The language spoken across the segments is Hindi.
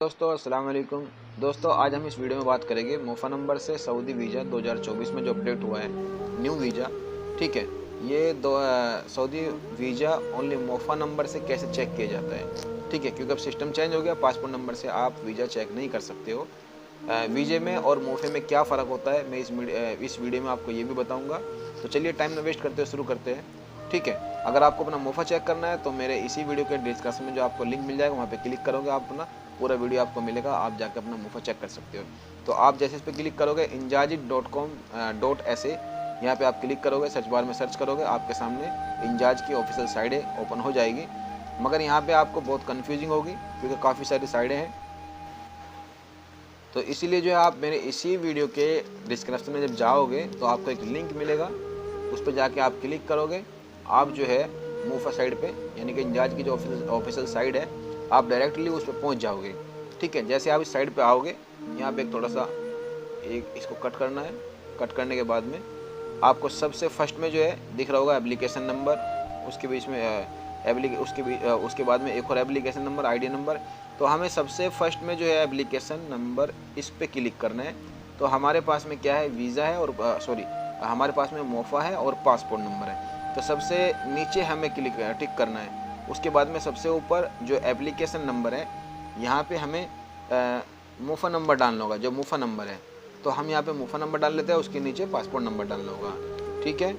दोस्तों अस्सलाम वालेकुम। दोस्तों आज हम इस वीडियो में बात करेंगे मोफ़ा नंबर से सऊदी वीज़ा 2024 में जो अपडेट हुआ है, न्यू वीज़ा। ठीक है, ये सऊदी वीज़ा ओनली मोफ़ा नंबर से कैसे चेक किया जाता है। ठीक है, क्योंकि अब सिस्टम चेंज हो गया, पासपोर्ट नंबर से आप वीज़ा चेक नहीं कर सकते हो। वीज़े में और मोफ़े में क्या फ़र्क होता है, मैं इस वीडियो में आपको ये भी बताऊँगा। तो चलिए टाइम ना वेस्ट करते हुए शुरू करते हैं। ठीक है, अगर आपको अपना मोफ़ा चेक करना है तो मेरे इसी वीडियो के डिस्क्रिप्शन में जो आपको लिंक मिल जाएगा, वहाँ पे क्लिक करोगे आप अपना पूरा वीडियो आपको मिलेगा, आप जाकर अपना मोफ़ा चेक कर सकते हो। तो आप जैसे इस पे क्लिक करोगे injazid.com.sa, यहाँ पे आप क्लिक करोगे, सर्च बार में सर्च करोगे, आपके सामने इंजाज की ऑफिशियल साइटें ओपन हो जाएगी। मगर यहाँ पे आपको बहुत कन्फ्यूजिंग होगी क्योंकि काफ़ी सारी साइटें हैं। तो इसीलिए जो है आप मेरे इसी वीडियो के डिस्क्रिप्शन में जब जाओगे तो आपको एक लिंक मिलेगा, उस पर जाके आप क्लिक करोगे, आप जो है मोफ़ा साइट पे यानी कि इंजाज की जो ऑफिशियल साइट है, आप डायरेक्टली उस पर पहुँच जाओगे। ठीक है, जैसे आप इस साइट पे आओगे, यहाँ पे एक थोड़ा सा इसको कट करना है। कट करने के बाद में आपको सबसे फर्स्ट में जो है दिख रहा होगा एप्लीकेशन नंबर, उसके बीच में उसके बाद में एक और एप्लीकेशन नंबर, आईडी नंबर। तो हमें सबसे फर्स्ट में जो है एप्लीकेशन नंबर, इस पे क्लिक करना है। तो हमारे पास में क्या है, वीज़ा है और हमारे पास में मोफ़ा है और पासपोर्ट नंबर है। तो सबसे नीचे हमें टिक करना है। उसके बाद में सबसे ऊपर जो एप्लीकेशन नंबर है, यहाँ पे हमें मोफ़ा नंबर डालना होगा, जो मोफ़ा नंबर है। तो हम यहाँ पे मोफ़ा नंबर डाल लेते हैं, उसके नीचे पासपोर्ट नंबर डालना होगा। ठीक है,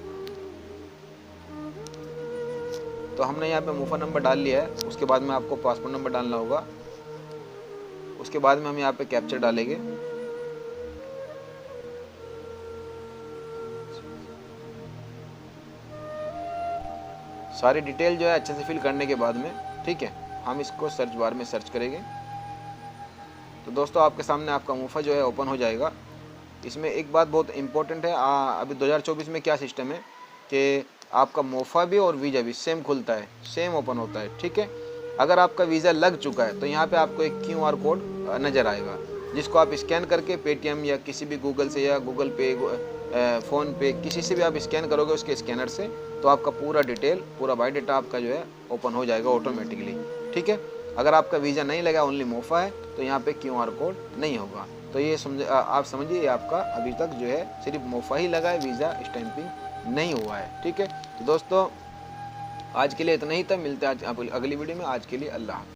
तो हमने यहाँ पे मोफ़ा नंबर डाल लिया है। उसके बाद में आपको पासपोर्ट नंबर डालना होगा। उसके बाद में हम यहाँ पे कैप्चर डालेंगे। सारी डिटेल जो है अच्छे से फिल करने के बाद में, ठीक है, हम इसको सर्च बार में सर्च करेंगे। तो दोस्तों आपके सामने आपका मोफ़ा जो है ओपन हो जाएगा। इसमें एक बात बहुत इंपॉर्टेंट है, अभी 2024 में क्या सिस्टम है कि आपका मोफ़ा भी और वीज़ा भी सेम खुलता है, सेम ओपन होता है। ठीक है, अगर आपका वीज़ा लग चुका है तो यहाँ पे आपको एक QR कोड नज़र आएगा, जिसको आप स्कैन करके पेटीएम या किसी भी गूगल से या गूगल पे, फ़ोन पे, किसी से भी आप स्कैन करोगे उसके स्कैनर से, तो आपका पूरा डिटेल, पूरा बायोडाटा आपका जो है ओपन हो जाएगा ऑटोमेटिकली। ठीक है, अगर आपका वीज़ा नहीं लगा, ओनली मोफ़ा है, तो यहाँ पे QR कोड नहीं होगा। तो ये आप समझिए, आपका अभी तक जो है सिर्फ मोफ़ा ही लगा है, वीज़ा स्टैंपिंग नहीं हुआ है। ठीक है, तो दोस्तों आज के लिए इतना ही था, मिलते हैं आज अगली वीडियो में। आज के लिए अल्लाह।